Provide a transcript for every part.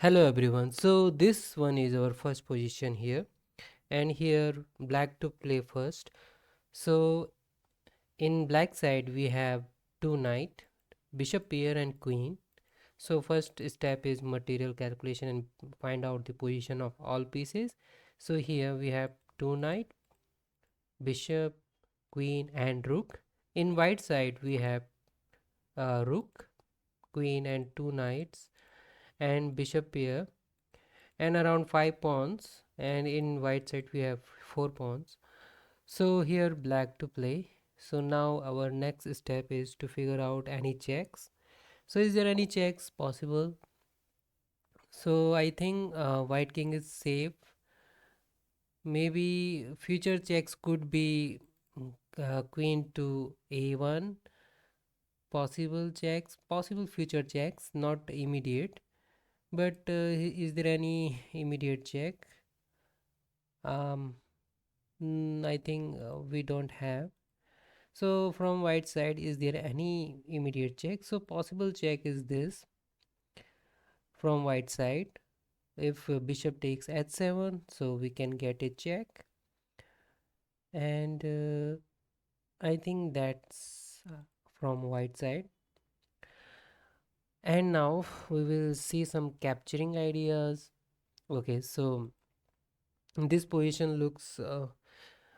Hello everyone. So this one is our first position here, and here black to play first. So in black side we have two knight, bishop pair and queen. So first step is material calculation and find out the position of all pieces. So here we have two knight, bishop, queen and rook. In white side we have rook, queen and two knights and bishop pair and around 5 pawns, and in white side we have 4 pawns. So here black to play. So now our next step is to figure out any checks. So is there any checks possible? So I think white king is safe. Maybe future checks could be queen to a1, possible checks, possible future checks, not immediate. But is there any immediate check? um I think we don't have. So from white side, is there any immediate check? So possible check is this from white side. If bishop takes h7, so we can get a check, and I think that's from white side. And now we will see some capturing ideas. Okay, so this position looks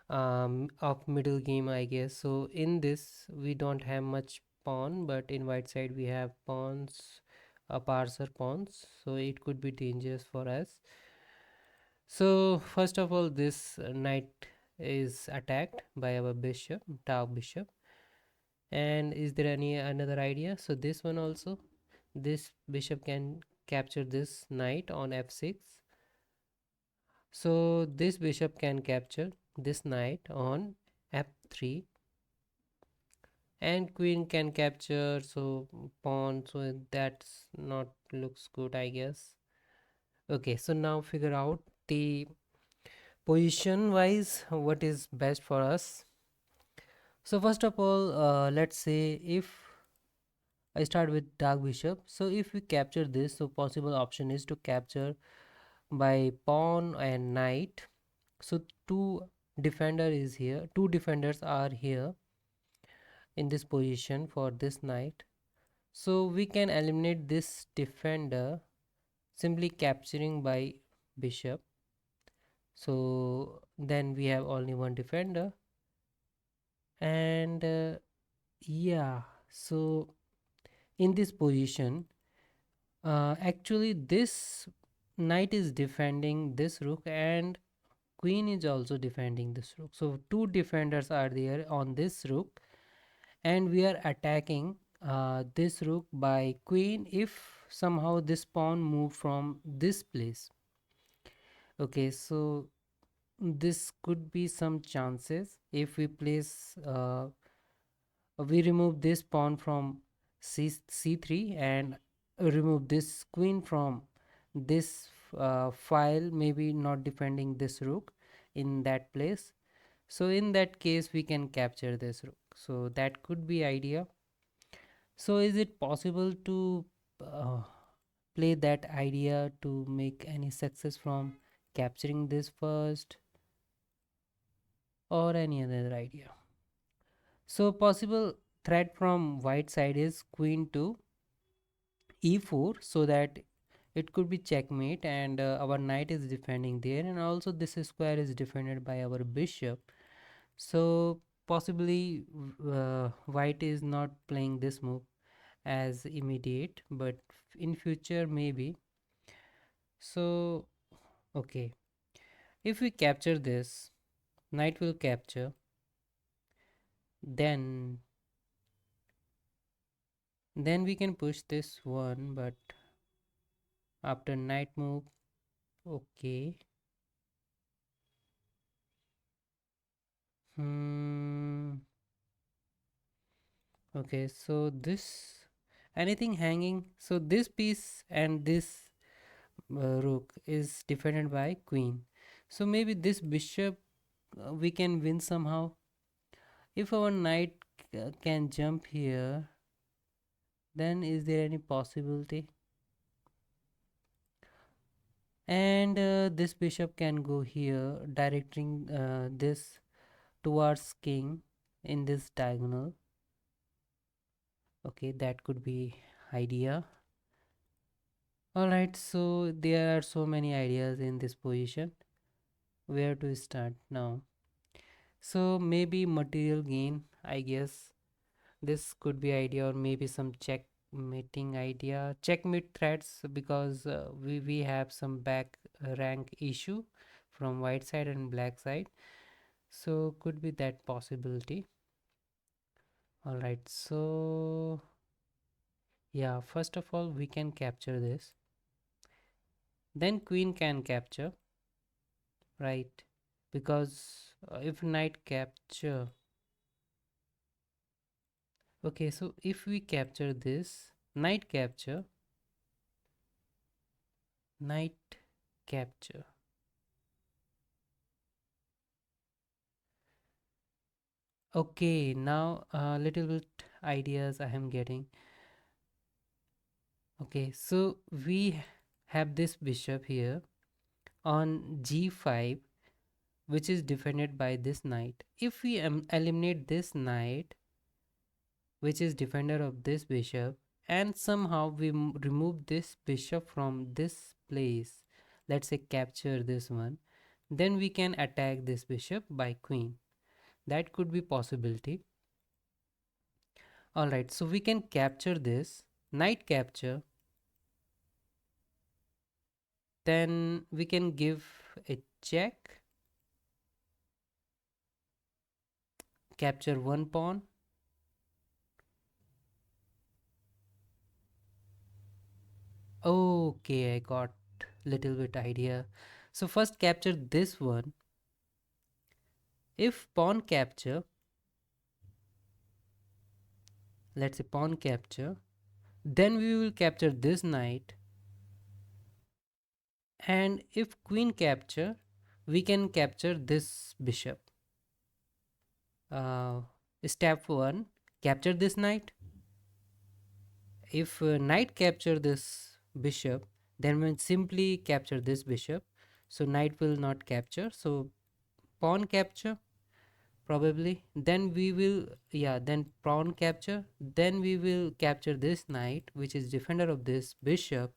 of middle game, I guess. So in this we don't have much pawn, but in white side we have pawns, parser pawns, so it could be dangerous for us. So first of all, this knight is attacked by our bishop, tau bishop. And is there any another idea? So this one also, this bishop can capture this knight on f6. So this bishop can capture this knight on f3, and queen can capture so pawn, so that's not looks good, I guess. Okay, so now figure out the position wise what is best for us. So first of all, let's say if I start with dark bishop, so if we capture this, so possible option is to capture by pawn and knight. So two defenders are here in this position for this knight. So we can eliminate this defender simply capturing by bishop. So then we have only one defender, and yeah, so in this position, actually this knight is defending this rook and queen is also defending this rook. So two defenders are there on this rook, and we are attacking this rook by queen if somehow this pawn move from this place. Okay, so this could be some chances if we place we remove this pawn from c3 and remove this queen from this file, maybe not defending this rook in that place. So in that case we can capture this rook, so that could be idea. So is it possible to uh, play that idea to make any success from capturing this first, or any other idea? So possible threat from white side is queen to e4, so that it could be checkmate, and our knight is defending there, and also this square is defended by our bishop. So possibly white is not playing this move as immediate, but in future maybe. So okay, if we capture this, knight will capture, then we can push this one, but after knight move. Okay. Hmm. Okay, so this anything hanging. So this piece and this rook is defended by queen. So maybe this bishop we can win somehow. If our knight can jump here, then is there any possibility? And this bishop can go here, directing this towards king in this diagonal. Okay, that could be idea. All right, so there are so many ideas in this position. Where to start now? So maybe material gain, I guess. This could be idea, or maybe some checkmating idea. Checkmate threats, because we have some back rank issue from white side and black side. So could be that possibility. All right, so yeah, first of all we can capture this. Then queen can capture, right? Because if knight capture, okay, so if we capture this, knight capture, knight capture. Okay, now a little bit ideas I am getting. Okay, so we have this bishop here on g5, which is defended by this knight. If we eliminate this knight, which is defender of this bishop, and somehow we remove this bishop from this place, let's say capture this one, then we can attack this bishop by queen. That could be possibility. All right, so we can capture this, knight capture, then we can give a check, capture one pawn. Okay, I got little bit idea. So first capture this one. If pawn capture, let's say pawn capture, then we will capture this knight, and if queen capture, we can capture this bishop. uh, Step 1, capture this knight. If knight capture this bishop, then we simply capture this bishop, so knight will not capture, so pawn capture probably, then we will, yeah, then pawn capture, then we will capture this knight which is defender of this bishop.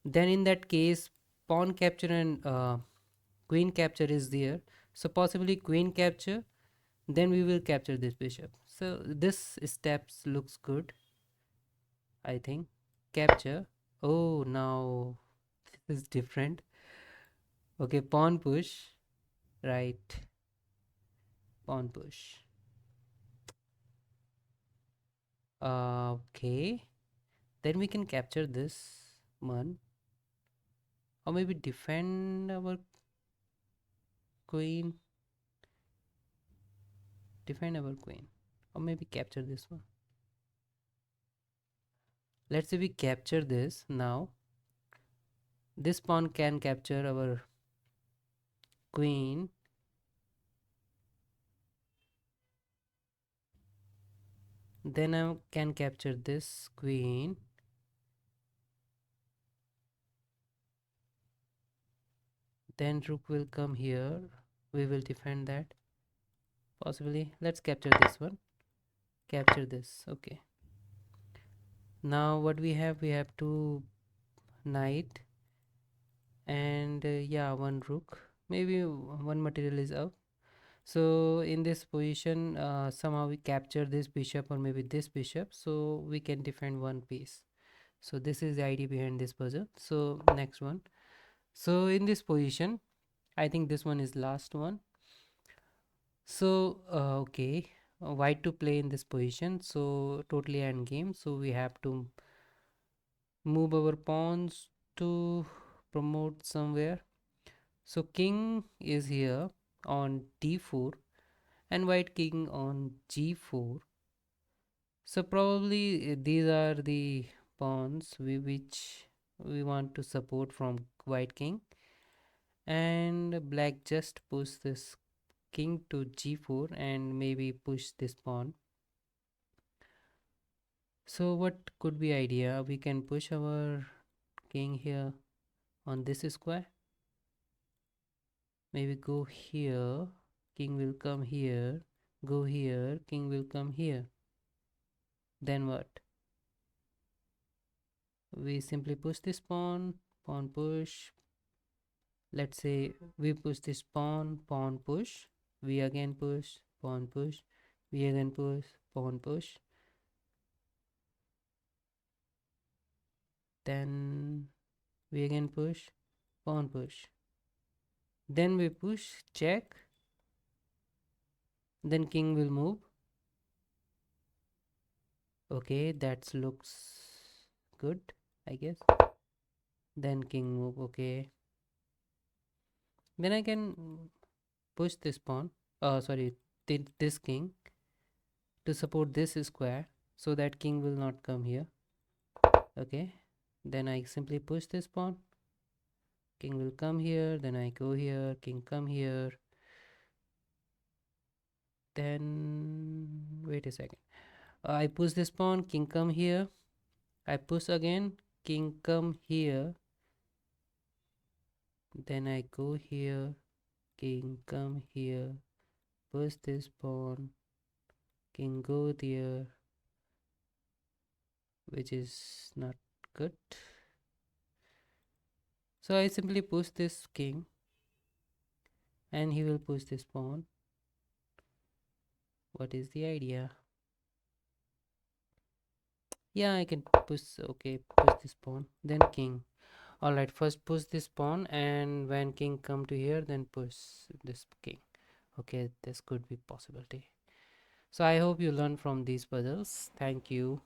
Then in that case, pawn capture and queen capture is there, so possibly queen capture, then we will capture this bishop. So this steps looks good, I think. Capture. Oh, now this is different. Okay, pawn push, right? Pawn push. Okay, then we can capture this one, or maybe defend our queen, defend our queen, or maybe capture this one. Let's say we capture this. Now this pawn can capture our queen, then I can capture this queen, then rook will come here, we will defend that possibly. Let's capture this one, capture this. Okay, now what we have, we have two knight, and yeah, one rook, maybe one material is up. So in this position, somehow we capture this bishop or maybe this bishop, so we can defend one piece. So this is the idea behind this puzzle. So next one. So in this position, I think this one is last one. So okay, white to play in this position, so totally end game, so we have to move our pawns to promote somewhere. So king is here on d4 and white king on g4. So probably these are the pawns which we want to support from white king, and black just push this king to g4 and maybe push this pawn. So what could be idea? We can push our king here, on this square. Maybe go here, king will come here, go here, king will come here. Then what? We simply push this pawn, pawn push. Let's say we push this pawn, pawn push, we again push, pawn push, we again push, pawn push. Then we again push, pawn push. Then we push, check. Then king will move. Okay, that looks good, I guess. Then king move, okay. Then I can push this pawn, sorry, this king to support this square so that king will not come here. Okay, then I simply push this pawn, king will come here, then I go here, king come here. Then wait a second, I push this pawn, king come here, I push again, king come here, then I go here, king come here, push this pawn, king go there, which is not good. So I simply push this king and he will push this pawn. What is the idea? Yeah, I can push, okay, push this pawn, then king. Alright, first push this pawn, and when king come to here, then push this king. Okay, this could be possibility. So I hope you learn from these puzzles. Thank you.